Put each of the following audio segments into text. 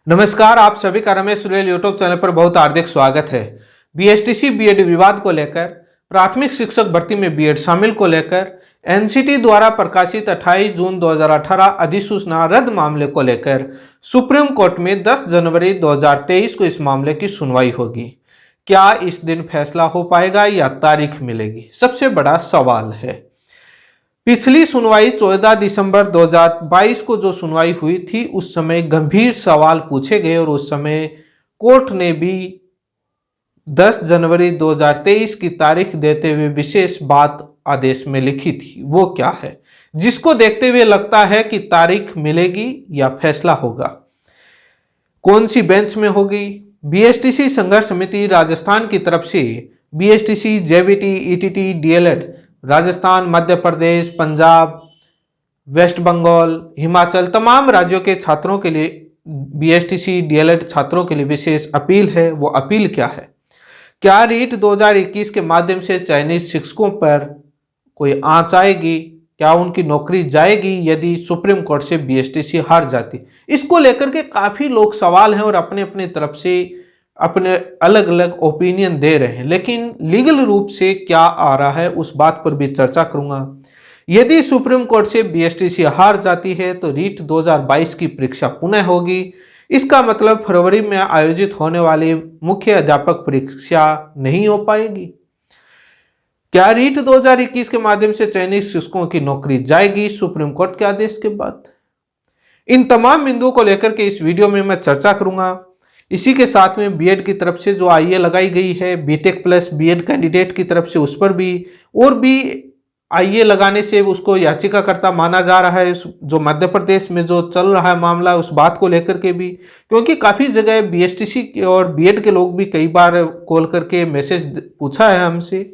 नमस्कार, आप सभी का रमेश सुरेल यूट्यूब चैनल पर बहुत हार्दिक स्वागत है। बीएसटीसी बीएड विवाद को लेकर, प्राथमिक शिक्षक भर्ती में बीएड शामिल को लेकर, एनसीटी द्वारा प्रकाशित 28 जून 2018 अधिसूचना रद्द मामले को लेकर सुप्रीम कोर्ट में 10 जनवरी 2023 को इस मामले की सुनवाई होगी। क्या इस दिन फैसला हो पाएगा या तारीख मिलेगी, सबसे बड़ा सवाल है। पिछली सुनवाई 14 दिसंबर 2022 को जो सुनवाई हुई थी, उस समय गंभीर सवाल पूछे गए और उस समय कोर्ट ने भी 10 जनवरी 2023 की तारीख देते हुए विशेष बात आदेश में लिखी थी। वो क्या है, जिसको देखते हुए लगता है कि तारीख मिलेगी या फैसला होगा। कौन सी बेंच में होगी? बीएसटीसी संघर्ष समिति राजस्थान की तरफ से BSTC, JVT, ETT, DElEd Rajasthan, Madhya Pradesh, Punjab, West Bengal, Himachal तमाम राज्यों के छात्रों के लिए बीएसटीसी डीएलएड छात्रों के लिए विशेष अपील है। वो अपील क्या है? क्या रीट 2021 के माध्यम से चयनित शिक्षकों पर कोई आंच आएगी? क्या उनकी नौकरी जाएगी यदि सुप्रीम कोर्ट से बीएसटीसी हार जाती? इसको लेकर के काफी लोग सवाल हैं और अपने अपने तरफ से अपने अलग अलग ओपिनियन दे रहे हैं, लेकिन लीगल रूप से क्या आ रहा है उस बात पर भी चर्चा करूंगा। यदि सुप्रीम कोर्ट से बीएसटीसी हार जाती है तो रीट 2022 की परीक्षा पुनः होगी। इसका मतलब फरवरी में आयोजित होने वाली मुख्य अध्यापक परीक्षा नहीं हो पाएगी। क्या रीट 2021 के माध्यम से चयनित शिक्षकों की नौकरी जाएगी सुप्रीम कोर्ट के आदेश के बाद? इन तमाम बिंदुओं को लेकर के इस वीडियो में मैं चर्चा करूंगा। इसी के साथ में बीएड की तरफ से जो आईए लगाई गई है, बीटेक प्लस बीएड कैंडिडेट की तरफ से, उस पर भी और भी आईए लगाने से उसको याचिकाकर्ता माना जा रहा है। जो मध्य प्रदेश में जो चल रहा है मामला, उस बात को लेकर के भी, क्योंकि काफ़ी जगह बीएसटीसी और बीएड के लोग भी कई बार कॉल करके मैसेज पूछा है हमसे।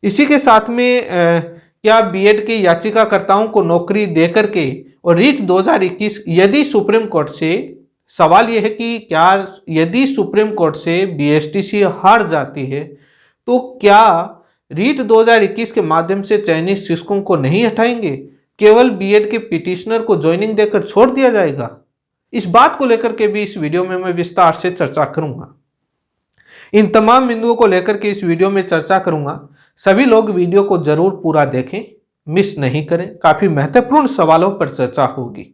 इसी के साथ में क्या बीएड के याचिकाकर्ताओं को नौकरी दे करके और रीट 2021 यदि सुप्रीम कोर्ट से, सवाल यह है कि क्या यदि सुप्रीम कोर्ट से बीएसटीसी हार जाती है तो क्या रीट 2021 के माध्यम से चयनित शिक्षकों को नहीं हटाएंगे, केवल बीएड के पिटिशनर को ज्वाइनिंग देकर छोड़ दिया जाएगा? इस बात को लेकर के भी इस वीडियो में मैं विस्तार से चर्चा करूंगा। इन तमाम बिंदुओं को लेकर के इस वीडियो में चर्चा करूंगा। सभी लोग वीडियो को जरूर पूरा देखें, मिस नहीं करें। काफी महत्वपूर्ण सवालों पर चर्चा होगी।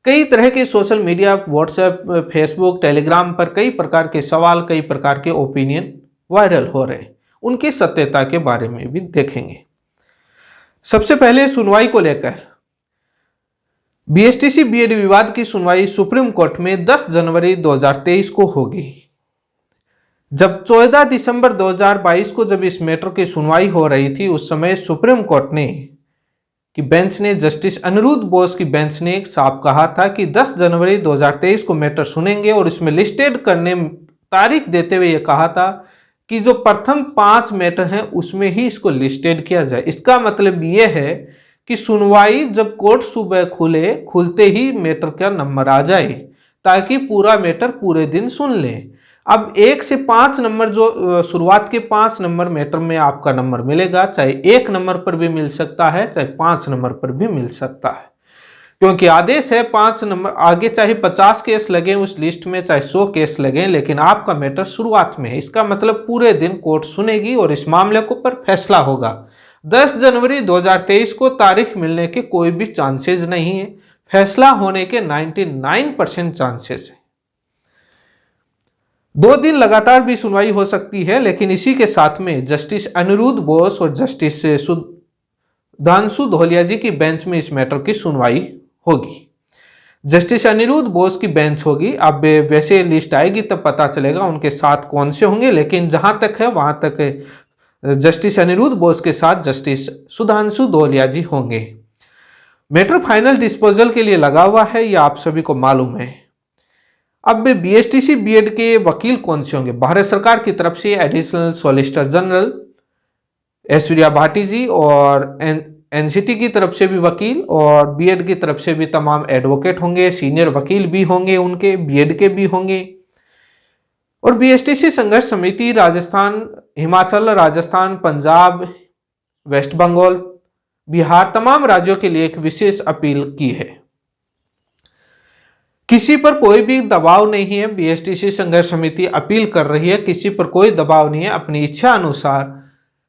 कई तरह के social media, WhatsApp, Facebook, Telegram पर कई प्रकार के सवाल, कई प्रकार के ओपिनियन वायरल हो रहे हैं। उनकी सत्यता के बारे में भी देखेंगे। सबसे पहले सुनवाई को लेकर, बीएसटीसी बीएड विवाद की सुनवाई सुप्रीम कोर्ट में 10 जनवरी 2023 को होगी। जब 14 दिसंबर 2022 को जब इस मैटर की सुनवाई हो रही थी, उस समय सुप्रीम कोर्ट ने कि बेंच ने, जस्टिस अनिरुद्ध बोस की बेंच ने साफ कहा था कि 10 जनवरी 2023 को मैटर सुनेंगे और इसमें लिस्टेड करने तारीख देते हुए यह कहा था कि जो प्रथम 5 मैटर हैं उसमें ही इसको लिस्टेड किया जाए। इसका मतलब यह है कि सुनवाई जब कोर्ट सुबह खुलते ही मैटर का नंबर आ जाए, ताकि पूरा मैटर पूरे दिन सुन लें। अब 1 से 5 नंबर, जो शुरुआत के 5 नंबर मैटर में आपका नंबर मिलेगा, चाहे 1 नंबर पर भी मिल सकता है, चाहे 5 नंबर पर भी मिल सकता है, क्योंकि आदेश है 5 नंबर। आगे चाहे 50 केस लगे उस लिस्ट में, चाहे 100 केस लगे, लेकिन आपका मैटर शुरुआत में है। इसका मतलब पूरे दिन कोर्ट सुनेगी और इस मामले को पर फैसला होगा। 10 जनवरी 2023 को तारीख मिलने के कोई भी चांसेस नहीं है। फैसला होने के 99% चांसेस है। 2 दिन लगातार भी सुनवाई हो सकती है, लेकिन इसी के साथ में जस्टिस अनिरुद्ध बोस और जस्टिस सुधांशु धोलिया जी की बेंच में इस मैटर की सुनवाई होगी। जस्टिस अनिरुद्ध बोस की बेंच होगी। अब वैसे लिस्ट आएगी तब पता चलेगा उनके साथ कौन से होंगे, लेकिन जहां तक है वहां तक जस्टिस अनिरुद्ध बोस के साथ जस्टिस सुधांशु धोलिया जी होंगे। मैटर फाइनल डिस्पोजल के लिए लगा हुआ है, यह आप सभी को मालूम है। अब बीएसटीसी बीएड के वकील कौन से होंगे? भारत सरकार की तरफ से additional solicitor general Aishwarya Bhati ji, और एनसीटी की तरफ से भी वकील, और बीएड की तरफ से भी तमाम एडवोकेट होंगे, सीनियर वकील भी होंगे, उनके बीएड के भी होंगे। और बीएसटीसी संघर्ष समिति राजस्थान, हिमाचल, राजस्थान, पंजाब, वेस्ट बंगाल, बिहार तमाम राज्यों के लिए एक विशेष अपील की है। किसी पर कोई भी दबाव नहीं है। बीएसटीसी संघर्ष समिति अपील कर रही है, किसी पर कोई दबाव नहीं है। अपनी इच्छा अनुसार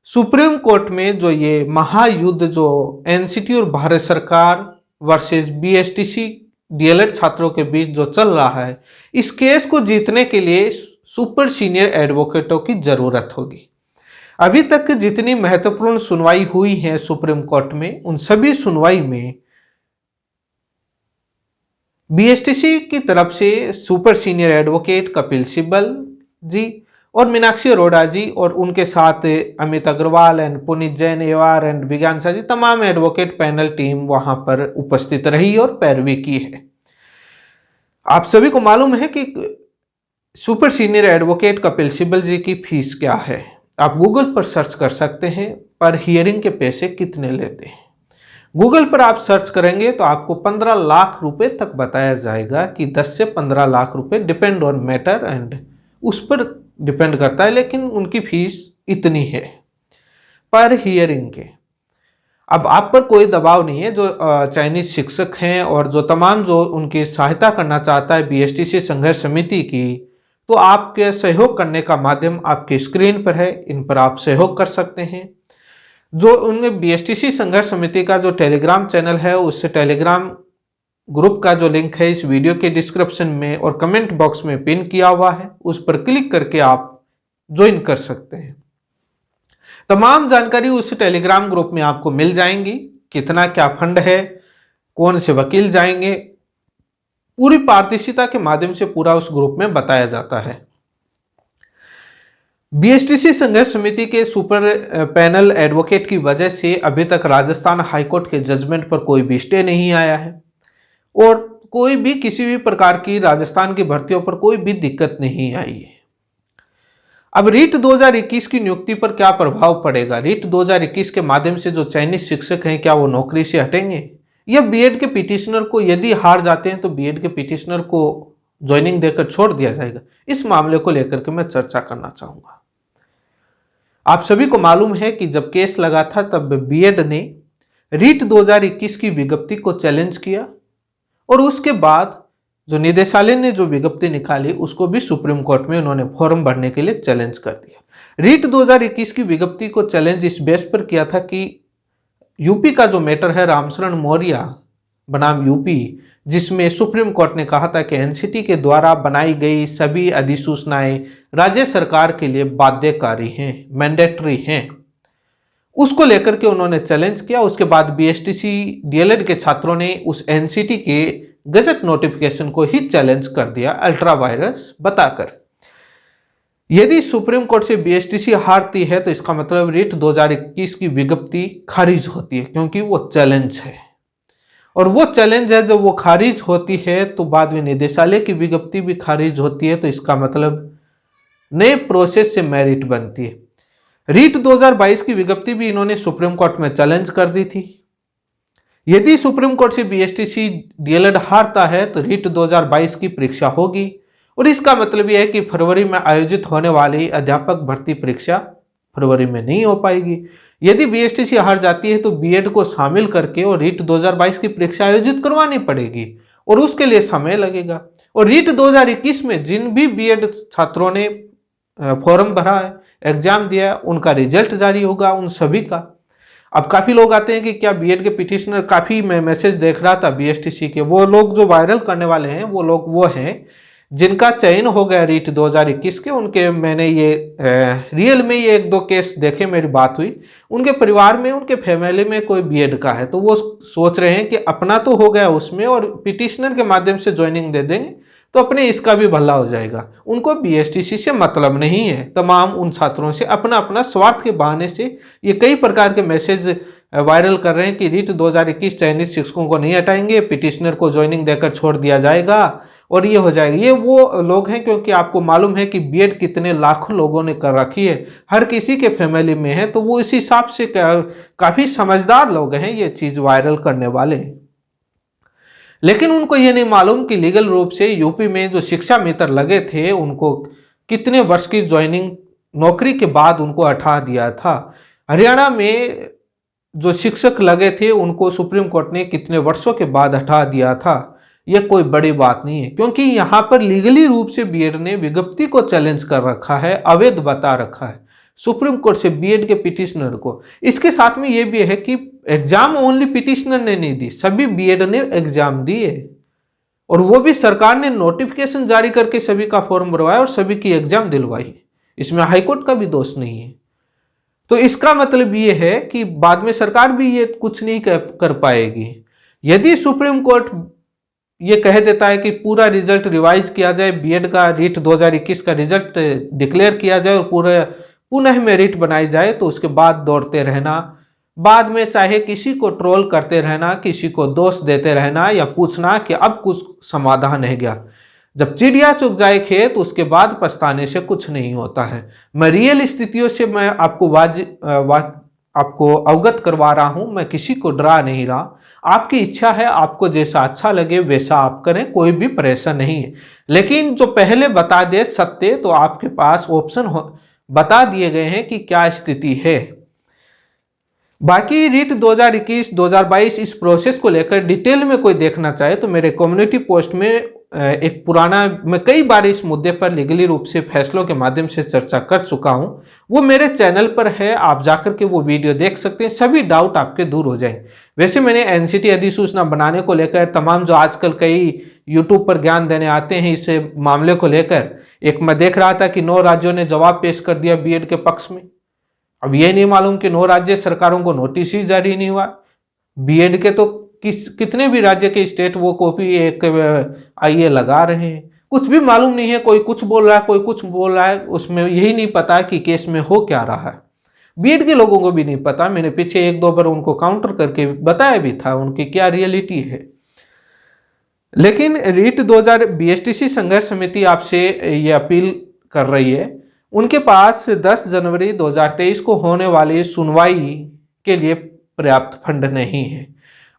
सुप्रीम कोर्ट में जो ये महायुद्ध जो एनसीटी और भारत सरकार वर्सेस बीएसटीसी डीएलएड छात्रों के बीच जो चल रहा है, इस केस को जीतने के लिए सुपर सीनियर एडवोकेटों की जरूरत होगी। अभी तक जितनी महत्वपूर्ण सुनवाई हुई है सुप्रीम कोर्ट में, उन सभी सुनवाई में बीएसटीसी की तरफ से super senior advocate Kapil Sibal ji और मीनाक्षी अरोड़ा जी और उनके साथ अमित अग्रवाल एंड पुनीत जैन एवार एंड विज्ञान शाह जी, तमाम एडवोकेट पैनल टीम वहां पर उपस्थित रही और पैरवी की है। आप सभी को मालूम है कि super senior advocate Kapil Sibal ji की फीस क्या है। आप गूगल पर सर्च कर सकते हैं पर हियरिंग के पैसे कितने लेते हैं। गूगल पर आप सर्च करेंगे तो आपको 15 लाख रुपए तक बताया जाएगा कि 10 से 15 लाख रुपए, डिपेंड ऑन मैटर एंड उस पर डिपेंड करता है, लेकिन उनकी फीस इतनी है पर हियरिंग के। अब आप पर कोई दबाव नहीं है। जो चाइनीज शिक्षक हैं और जो तमाम जो उनकी सहायता करना चाहता है बीएसटीसी संघर्ष समिति की, तो आपके सहयोग करने का माध्यम आपकी स्क्रीन पर है, इन पर आप सहयोग कर सकते हैं। जो उनके बीएसटीसी संघर्ष समिति का जो टेलीग्राम चैनल है, उस टेलीग्राम ग्रुप का जो लिंक है इस वीडियो के डिस्क्रिप्शन में और कमेंट बॉक्स में पिन किया हुआ है, उस पर क्लिक करके आप ज्वाइन कर सकते हैं। तमाम जानकारी उस टेलीग्राम ग्रुप में आपको मिल जाएंगी। कितना क्या फंड है, कौन से वकील जाएंगे, पूरी पारदर्शिता के माध्यम से पूरा उस ग्रुप में बताया जाता है। बीएसटीसी संघर्ष समिति के सुपर पैनल एडवोकेट की वजह से अभी तक राजस्थान हाईकोर्ट के जजमेंट पर कोई भी स्टे नहीं आया है और कोई भी किसी भी प्रकार की राजस्थान की भर्तियों पर कोई भी दिक्कत नहीं आई है। अब रीट 2021 की नियुक्ति पर क्या प्रभाव पड़ेगा? रीट 2021 के माध्यम से जो चाइनीज शिक्षक हैं, क्या वो नौकरी से हटेंगे या बीएड के पिटिशनर को, यदि हार जाते हैं तो बीएड के पिटिशनर को ज्वाइनिंग देकर छोड़ दिया जाएगा? इस मामले को लेकर के मैं चर्चा करना चाहूंगा। आप सभी को मालूम है कि जब केस लगा था तब बीएड ने रीट 2021 की विज्ञप्ति को चैलेंज किया और उसके बाद जो निदेशालय ने जो विज्ञप्ति निकाली उसको भी सुप्रीम कोर्ट में उन्होंने फॉर्म भरने के लिए चैलेंज कर दिया। रीट 2021 की विज्ञप्ति को चैलेंज इस बेस पर किया था कि यूपी का जो मैटर है रामशरण मौर्य बनाम यूपी, जिसमें सुप्रीम कोर्ट ने कहा था कि एनसीटी के द्वारा बनाई गई सभी अधिसूचनाएं राज्य सरकार के लिए बाध्यकारी हैं, मैंडेटरी हैं, उसको लेकर के उन्होंने चैलेंज किया। उसके बाद बीएसटीसी डीएलएड के छात्रों ने उस एनसीटी के गजट नोटिफिकेशन को ही चैलेंज कर दिया अल्ट्रा वायरस बताकर। यदि सुप्रीम कोर्ट से बीएसटीसी हारती है तो इसका मतलब रीट 2021 की विज्ञप्ति खारिज होती है, क्योंकि वो चैलेंज है और वो चैलेंज है, जब वो खारिज होती है तो बाद में निदेशालय की विज्ञप्ति भी खारिज होती है, तो इसका मतलब नए प्रोसेस से मेरिट बनती है। रीट 2022 की विज्ञप्ति भी इन्होंने सुप्रीम कोर्ट में चैलेंज कर दी थी। यदि सुप्रीम कोर्ट से बीएसटीसी डीएलएड हारता है तो रीट 2022 की परीक्षा होगी और इसका मतलब यह है कि फरवरी में आयोजित होने वाली अध्यापक भर्ती परीक्षा फरवरी में नहीं हो पाएगी। यदि बीएसटीसी हार जाती है तो बीएड को शामिल करके और रीट 2022 की परीक्षा आयोजित करवानी पड़ेगी और उसके लिए समय लगेगा। और रीट 2021 में जिन भी बीएड छात्रों ने फॉर्म भरा है, एग्जाम दिया है, उनका रिजल्ट जारी होगा उन सभी का। अब काफ़ी लोग आते हैं कि क्या बीएड के पिटिशनर, काफ़ी मैं मैसेज देख रहा था बीएसटीसी के, वो लोग जो वायरल करने वाले हैं वो लोग वो हैं जिनका चयन हो गया रीट 2021 के। उनके मैंने ये रियल में ये 1-2 केस देखे, मेरी बात हुई, उनके परिवार में, उनके फैमिली में कोई बीएड का है, तो वो सोच रहे हैं कि अपना तो हो गया उसमें और पिटिशनर के माध्यम से ज्वाइनिंग दे देंगे तो अपने इसका भी भला हो जाएगा। उनको बीएसटीसी से मतलब नहीं है। तमाम उन छात्रों से अपना अपना स्वार्थ के बहाने से ये कई प्रकार के मैसेज वायरल कर रहे हैं कि रीट 2021 चाइनीज शिक्षकों को नहीं हटाएंगे, पिटिशनर को ज्वाइनिंग देकर छोड़ दिया जाएगा और ये हो जाएगा। ये वो लोग हैं, क्योंकि आपको मालूम है कि बीएड कितने लाखों लोगों ने कर रखी है, हर किसी के फैमिली में है, तो वो इस हिसाब से काफ़ी समझदार लोग हैं ये चीज़ वायरल करने वाले। लेकिन उनको ये नहीं मालूम कि लीगल रूप से यूपी में जो शिक्षा मित्र लगे थे उनको कितने वर्ष की ज्वाइनिंग नौकरी के बाद उनको हटा दिया था। हरियाणा में जो शिक्षक लगे थे उनको सुप्रीम कोर्ट ने कितने वर्षों के बाद हटा दिया था। ये कोई बड़ी बात नहीं है, क्योंकि यहाँ पर लीगली रूप से बीएड ने विज्ञप्ति को चैलेंज कर रखा है, अवैध बता रखा है सुप्रीम कोर्ट से बीएड के पिटिशनर को। इसके साथ में ये भी है कि एग्जाम ओनली पिटिशनर ने नहीं दी, सभी बीएड ने एग्जाम दिए, और वो भी सरकार ने नोटिफिकेशन जारी करके सभी का फॉर्म भरवाया और सभी की एग्जाम दिलवाई। इसमें हाईकोर्ट का भी दोष नहीं है। तो इसका मतलब ये है कि बाद में सरकार भी ये कुछ नहीं कर पाएगी। यदि सुप्रीम कोर्ट ये कह देता है कि पूरा रिजल्ट रिवाइज किया जाए, बीएड का रीट 2021 का रिजल्ट डिक्लेयर किया जाए और पूरा पुनः मेरिट बनाई जाए, तो उसके बाद दौड़ते रहना, बाद में चाहे किसी को ट्रोल करते रहना, किसी को दोष देते रहना या पूछना कि अब कुछ समाधान है क्या। जब चिड़िया चुग जाए खेत, उसके बाद पछताने से कुछ नहीं होता है। मैं रियल स्थितियों से मैं आपको अवगत करवा रहा हूं, मैं किसी को डरा नहीं रहा। आपकी इच्छा है, आपको जैसा अच्छा लगे वैसा आप करें, कोई भी प्रेशर नहीं है। लेकिन जो पहले बता दे सत्य, तो आपके पास ऑप्शन बता दिए गए हैं कि क्या स्थिति है। बाकी रीट 2021-2022 इस प्रोसेस को लेकर डिटेल में कोई देखना चाहे तो मेरे कम्युनिटी पोस्ट में एक पुराना, मैं कई बार इस मुद्दे पर लीगली रूप से फैसलों के माध्यम से चर्चा कर चुका हूं, वो मेरे चैनल पर है, आप जाकर के वो वीडियो देख सकते हैं, सभी डाउट आपके दूर हो जाएंगे। वैसे मैंने एनसीटी अधिसूचना बनाने को लेकर तमाम जो आजकल कई यूट्यूब पर ज्ञान देने आते हैं इस मामले को लेकर, एक मैं देख रहा था कि 9 राज्यों ने जवाब पेश कर दिया बीएड के पक्ष में। अब ये नहीं मालूम कि 9 राज्य सरकारों को नोटिस ही जारी नहीं हुआ। बीएड के तो कितने भी राज्य के स्टेट वो कॉपी एक आईए लगा रहे हैं, कुछ भी मालूम नहीं है। कोई कुछ बोल रहा है, कोई कुछ बोल रहा है, उसमें यही नहीं पता कि केस में हो क्या रहा है। बीएड के लोगों को भी नहीं पता। मैंने पीछे 1-2 बार उनको काउंटर करके बताया भी था उनकी क्या रियलिटी है। लेकिन रीट 2000 बीएसटीसी संघर्ष समिति आपसे ये अपील कर रही है, उनके पास 10 जनवरी 2023 को होने वाली सुनवाई के लिए पर्याप्त फंड नहीं है।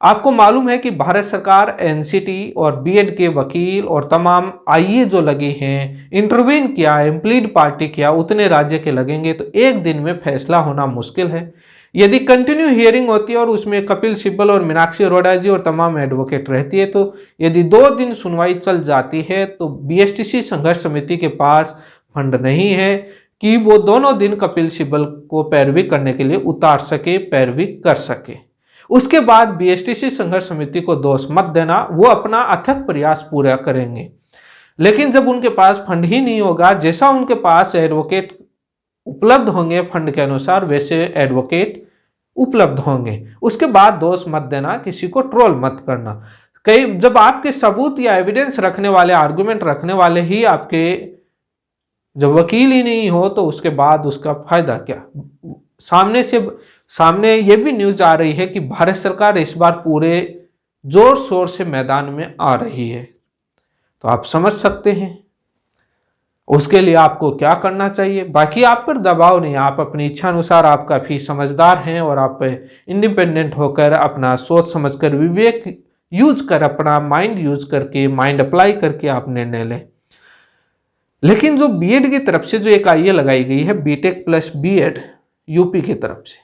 आपको मालूम है कि भारत सरकार एनसीटी और बीएड के वकील और तमाम आईए जो लगे हैं, इंटरवीन किया, इम्प्लीड पार्टी किया, उतने राज्य के लगेंगे, तो एक दिन में फैसला होना मुश्किल है। यदि कंटिन्यू हियरिंग होती है और उसमें कपिल सिब्बल और मीनाक्षी अरोड़ा जी और तमाम एडवोकेट रहती है, तो यदि 2 दिन सुनवाई चल जाती है तो बीएसटीसी संघर्ष समिति के पास फंड नहीं है कि वो दोनों दिन कपिल सिब्बल को पैरवी करने के लिए उतार सके, पैरवी कर सके। उसके बाद बीएसटीसी संघर्ष समिति को दोष मत देना, वो अपना अथक प्रयास पूरा करेंगे। लेकिन जब उनके पास फंड ही नहीं होगा, जैसा उनके पास एडवोकेट उपलब्ध होंगे फंड के अनुसार, वैसे एडवोकेट उपलब्ध होंगे। उसके बाद दोष मत देना, किसी को ट्रोल मत करना। जब आपके सबूत या एविडेंस रखने वाले, आर्गुमेंट रखने वाले ही आपके जब वकील ही नहीं हो, तो उसके बाद उसका फायदा क्या। सामने ये भी न्यूज आ रही है कि भारत सरकार इस बार पूरे जोर शोर से मैदान में आ रही है, तो आप समझ सकते हैं उसके लिए आपको क्या करना चाहिए। बाकी आप पर दबाव नहीं, आप अपनी इच्छा अनुसार, आप काफी समझदार हैं और आप इंडिपेंडेंट होकर अपना सोच समझकर, विवेक यूज कर, अपना माइंड यूज करके, माइंड अप्लाई करके आप निर्णय लें। लेकिन जो बीएड की तरफ से जो एक आईए लगाई गई है, बीटेक प्लस बीएड यूपी की तरफ से,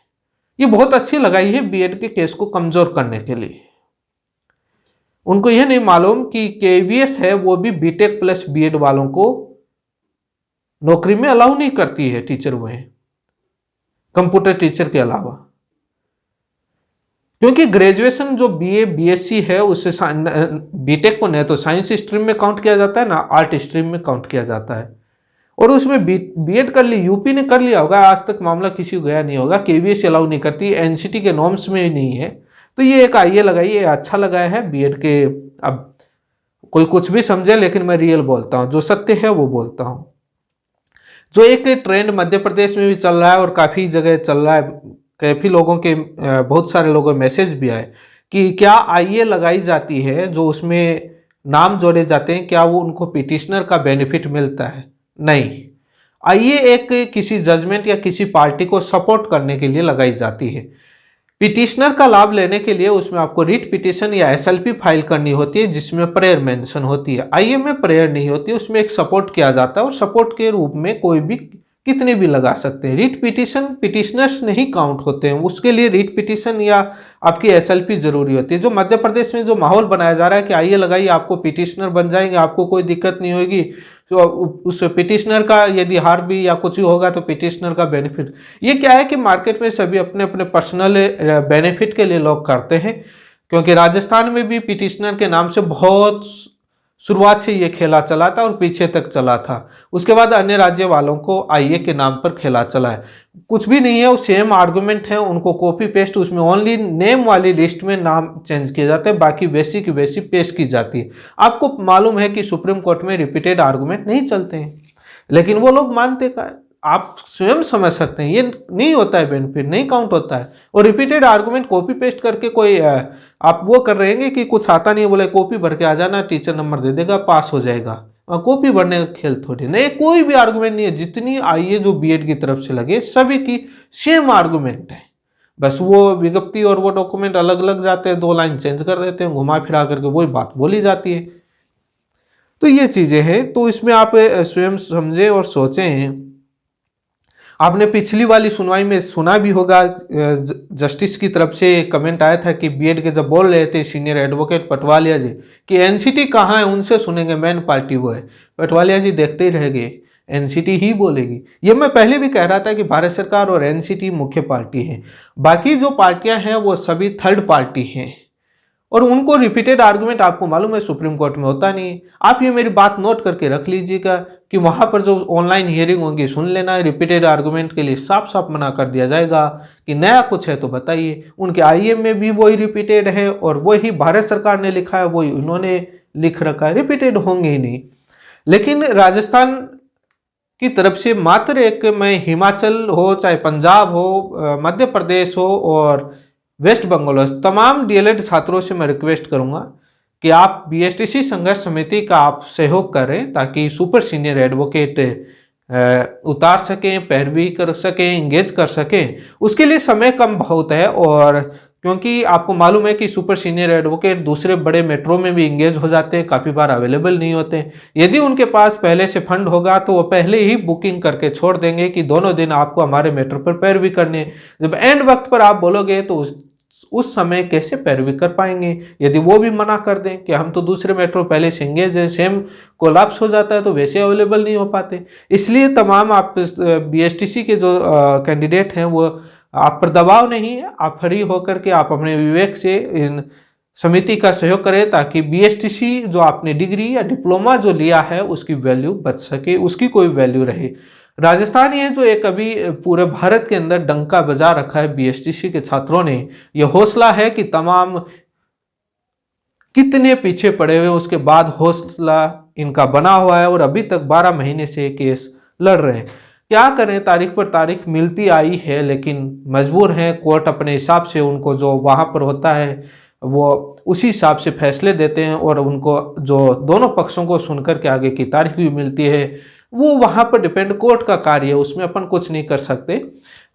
ये बहुत अच्छी लगाई है बीएड के केस को कमजोर करने के लिए। उनको यह नहीं मालूम कि केवीएस है वो भी बीटेक प्लस बीएड वालों को नौकरी में अलाउ नहीं करती है, टीचर हुए कंप्यूटर टीचर के अलावा, क्योंकि ग्रेजुएशन जो बीए बीएससी है उससे बीटेक को न तो साइंस स्ट्रीम में काउंट किया जाता है ना आर्ट स्ट्रीम में काउंट किया जाता है, और उसमें बीएड कर ली, यूपी ने कर लिया होगा, आज तक मामला किसी को गया नहीं होगा। केवीएस अलाउ नहीं करती, एनसीटी के नॉर्म्स में नहीं है, तो ये एक आईए लगाई, ये अच्छा लगाया है बीएड के। अब कोई कुछ भी समझे, लेकिन मैं रियल बोलता हूँ, जो सत्य है वो बोलता हूँ। जो एक ट्रेंड मध्य प्रदेश में भी चल रहा है और काफ़ी जगह चल रहा है, काफ़ी लोगों के, बहुत सारे लोगों के मैसेज भी आए कि क्या आईए लगाई जाती है जो उसमें नाम जोड़े जाते हैं, क्या वो उनको पिटिशनर का बेनिफिट मिलता है? नहीं, आईए एक किसी जजमेंट या किसी पार्टी को सपोर्ट करने के लिए लगाई जाती है। पिटिशनर का लाभ लेने के लिए उसमें आपको रिट पिटिशन या एसएलपी फाइल करनी होती है, जिसमें प्रेयर मेंशन होती है। आईए में प्रेयर नहीं होती, उसमें एक सपोर्ट किया जाता है और सपोर्ट के रूप में कोई भी कितने भी लगा सकते हैं। रिट पिटीशन पिटिशनर्स नहीं काउंट होते हैं, उसके लिए रिट पिटीशन या आपकी एसएलपी जरूरी होती है। जो मध्य प्रदेश में जो माहौल बनाया जा रहा है कि आइए लगाइए आपको पिटिशनर बन जाएंगे, आपको कोई दिक्कत नहीं होगी, तो उस पिटिशनर का यदि हार भी या कुछ भी होगा तो पिटिशनर का बेनिफिट, ये क्या है कि मार्केट में सभी अपने अपने पर्सनल बेनिफिट के लिए लोग करते हैं। क्योंकि राजस्थान में भी पिटिशनर के नाम से बहुत शुरुआत से ये खेला चला था और पीछे तक चला था। उसके बाद अन्य राज्य वालों को आईए के नाम पर खेला चला है। कुछ भी नहीं है, वो सेम आर्गुमेंट है, उनको कॉपी पेस्ट, उसमें ओनली नेम वाली लिस्ट में नाम चेंज किए जाते हैं, बाकी वैसी की वैसी पेश की जाती है। आपको मालूम है कि सुप्रीम कोर्ट में रिपीटेड आर्गुमेंट नहीं चलते हैं, लेकिन वो लोग मानते का, आप स्वयं समझ सकते हैं ये नहीं होता है, बेनिफिट नहीं काउंट होता है। और रिपीटेड आर्गुमेंट कॉपी पेस्ट करके कोई आप वो कर रहे हैं कि कुछ आता नहीं है, बोले कॉपी भर के आ जाना, टीचर नंबर दे देगा, पास हो जाएगा। कॉपी भरने का खेल थोड़ी नहीं, कोई भी आर्गुमेंट नहीं है। जितनी आईए जो बीएड की तरफ से लगे सभी की सेम आर्गुमेंट है, बस वो विज्ञप्ति और वो डॉक्यूमेंट अलग अलग जाते हैं, 2 लाइन चेंज कर देते हैं, घुमा फिरा करके वही बात बोली जाती है। तो ये चीजें हैं, तो इसमें आप स्वयं समझें और सोचें। आपने पिछली वाली सुनवाई में सुना भी होगा, जस्टिस की तरफ से कमेंट आया था कि बीएड के जब बोल रहे थे सीनियर एडवोकेट पटवालिया जी कि एनसीटी कहाँ है, उनसे सुनेंगे, मेन पार्टी वो है। पटवालिया जी देखते ही रह गए, एनसीटी ही बोलेगी। ये मैं पहले भी कह रहा था कि भारत सरकार और एनसीटी मुख्य पार्टी है, बाकी जो पार्टियां हैं वो सभी थर्ड पार्टी हैं। और उनको रिपीटेड आर्गुमेंट आपको मालूम है सुप्रीम कोर्ट में होता नहीं है। आप ये मेरी बात नोट करके रख लीजिएगा कि वहां पर जो ऑनलाइन हियरिंग होगी सुन लेना, रिपीटेड आर्गुमेंट के लिए साफ साफ मना कर दिया जाएगा कि नया कुछ है तो बताइए। उनके आईएम में भी वही रिपीटेड है और वही भारत सरकार ने लिखा है, वही उन्होंने लिख रखा है, रिपीटेड होंगे ही नहीं। लेकिन राजस्थान की तरफ से मात्र एक, मैं हिमाचल हो चाहे पंजाब हो, मध्य प्रदेश हो और वेस्ट बंगाल, तमाम डीएलएड छात्रों से मैं रिक्वेस्ट करूंगा कि आप बीएसटीसी संघर्ष समिति का आप सहयोग करें ताकि सुपर सीनियर एडवोकेट उतार सकें, पैरवी कर सकें, इंगेज कर सकें। उसके लिए समय कम बहुत है, और क्योंकि आपको मालूम है कि सुपर सीनियर एडवोकेट दूसरे बड़े मेट्रो में भी इंगेज हो जाते हैं, काफ़ी बार अवेलेबल नहीं होते। यदि उनके पास पहले से फंड होगा तो वो पहले ही बुकिंग करके छोड़ देंगे कि दोनों दिन आपको हमारे मेट्रो पर पैरवी करनी है। जब एंड वक्त पर आप बोलोगे तो उस समय कैसे पैरवी कर पाएंगे। यदि वो भी मना कर दें कि हम तो दूसरे मेट्रो पहले से इंगेज हैं, सेम कोलैप्स हो जाता है तो वैसे अवेलेबल नहीं हो पाते। इसलिए तमाम आप बीएसटीसी के जो कैंडिडेट हैं वो आप पर दबाव नहीं है, आप फ्री होकर के आप अपने विवेक से इन समिति का सहयोग करें ताकि बीएसटीसी जो आपने डिग्री या डिप्लोमा जो लिया है उसकी वैल्यू बच सके, उसकी कोई वैल्यू रहे। राजस्थान ये जो एक अभी पूरे भारत के अंदर डंका बजा रखा है बीएसटीसी के छात्रों ने, ये हौसला है कि तमाम कितने पीछे पड़े हुए उसके बाद हौसला इनका बना हुआ है और अभी तक 12 महीने से केस लड़ रहे हैं। क्या करें, तारीख पर तारीख मिलती आई है लेकिन मजबूर हैं। कोर्ट अपने हिसाब से उनको जो वहाँ पर होता है वो उसी हिसाब से फैसले देते हैं और उनको जो दोनों पक्षों को सुनकर के आगे की तारीख भी मिलती है वो वहाँ पर डिपेंड, कोर्ट का कार्य है, उसमें अपन कुछ नहीं कर सकते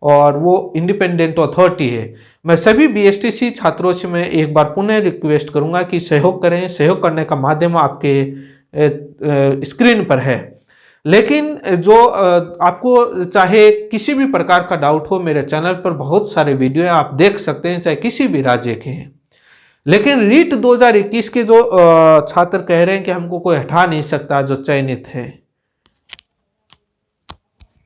और वो इंडिपेंडेंट अथॉरिटी है। मैं सभी बीएसटीसी छात्रों से मैं एक बार पुनः रिक्वेस्ट करूँगा कि सहयोग करें। सहयोग करने का माध्यम आपके स्क्रीन पर है। लेकिन जो आपको चाहे किसी भी प्रकार का डाउट हो, मेरे चैनल पर बहुत सारे वीडियो हैं, आप देख सकते हैं, चाहे किसी भी राज्य के हैं। लेकिन रीट 2021 के जो छात्र कह रहे हैं कि हमको कोई हटा नहीं सकता जो चयनित है,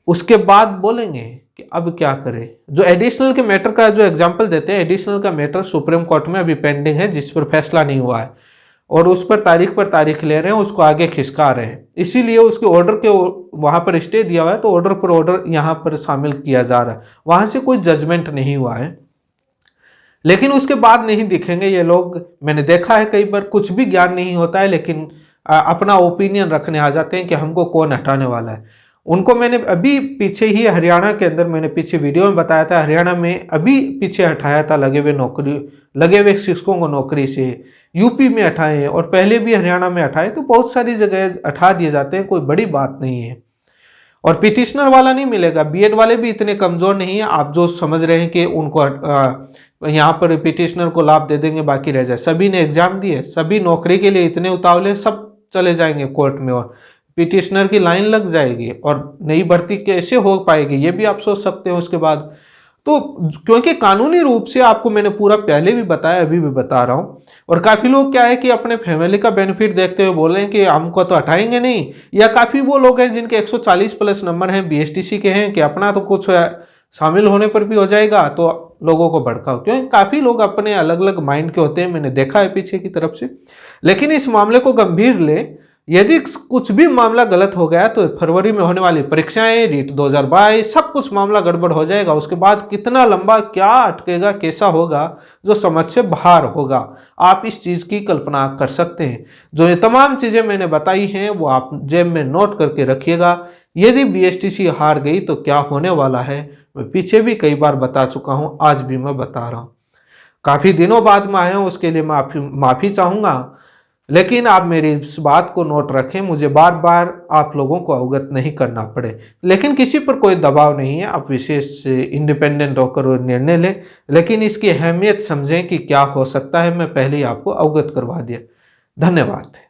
उसके बाद बोलेंगे कि अब क्या करें। जो एडिशनल के मैटर का जो एग्जांपल देते हैं, एडिशनल का मैटर सुप्रीम कोर्ट में अभी पेंडिंग है जिस पर फैसला नहीं हुआ है और उस पर तारीख ले रहे हैं, उसको आगे खिसका रहे हैं। इसीलिए उसके ऑर्डर के वहाँ पर स्टे दिया हुआ है तो ऑर्डर पर ऑर्डर यहाँ पर शामिल किया जा रहा है, वहाँ से कोई जजमेंट नहीं हुआ है। लेकिन उसके बाद नहीं दिखेंगे ये लोग। मैंने देखा है कई बार कुछ भी ज्ञान नहीं होता है लेकिन अपना ओपिनियन रखने आ जाते हैं कि हमको कौन हटाने वाला है। उनको मैंने अभी पीछे ही हरियाणा के अंदर, मैंने पीछे वीडियो में बताया था, हरियाणा में अभी पीछे हटाया था लगे हुए शिक्षकों को नौकरी से। यूपी में हटाए हैं और पहले भी हरियाणा में हटाए, तो बहुत सारी जगह हटा दिए जाते हैं, कोई बड़ी बात नहीं है। और पिटिशनर वाला नहीं मिलेगा, बीएड वाले भी इतने कमजोर नहीं है आप जो समझ रहे हैं कि उनको यहाँ पर पिटिशनर को लाभ दे देंगे बाकी रह जाए। सभी ने एग्जाम दिए, सभी नौकरी के लिए इतने उतावले, सब चले जाएंगे कोर्ट में और पिटिशनर की लाइन लग जाएगी और नई भर्ती कैसे हो पाएगी ये भी आप सोच सकते हो उसके बाद। तो क्योंकि कानूनी रूप से आपको मैंने पूरा पहले भी बताया, अभी भी बता रहा हूँ। और काफ़ी लोग क्या है कि अपने फैमिली का बेनिफिट देखते हुए बोल रहे हैं कि हमको तो हटाएंगे नहीं, या काफ़ी वो लोग हैं जिनके 140 प्लस नंबर हैं, बीएसटीसी के हैं, कि अपना तो कुछ शामिल होने पर भी हो जाएगा, तो लोगों को भड़काओ। क्योंकि काफ़ी लोग अपने अलग अलग माइंड के होते हैं, मैंने देखा है पीछे की तरफ से। लेकिन इस मामले को गंभीर ले, यदि कुछ भी मामला गलत हो गया तो फरवरी में होने वाली परीक्षाएं, रीट 2022, सब कुछ मामला गड़बड़ हो जाएगा। उसके बाद कितना लंबा क्या अटकेगा, कैसा होगा, जो समझ से बाहर होगा। आप इस चीज़ की कल्पना कर सकते हैं। जो ये तमाम चीज़ें मैंने बताई हैं वो आप जेब में नोट करके रखिएगा। यदि बीएसटीसी हार गई तो क्या होने वाला है, मैं पीछे भी कई बार बता चुका हूँ, आज भी मैं बता रहा हूँ। काफ़ी दिनों बाद में आया हूँ, उसके लिए माफ़ी चाहूँगा। लेकिन आप मेरी इस बात को नोट रखें, मुझे बार बार आप लोगों को अवगत नहीं करना पड़े। लेकिन किसी पर कोई दबाव नहीं है, आप विशेष इंडिपेंडेंट होकर वो निर्णय लें, लेकिन इसकी अहमियत समझें कि क्या हो सकता है। मैं पहले ही आपको अवगत करवा दिया। धन्यवाद।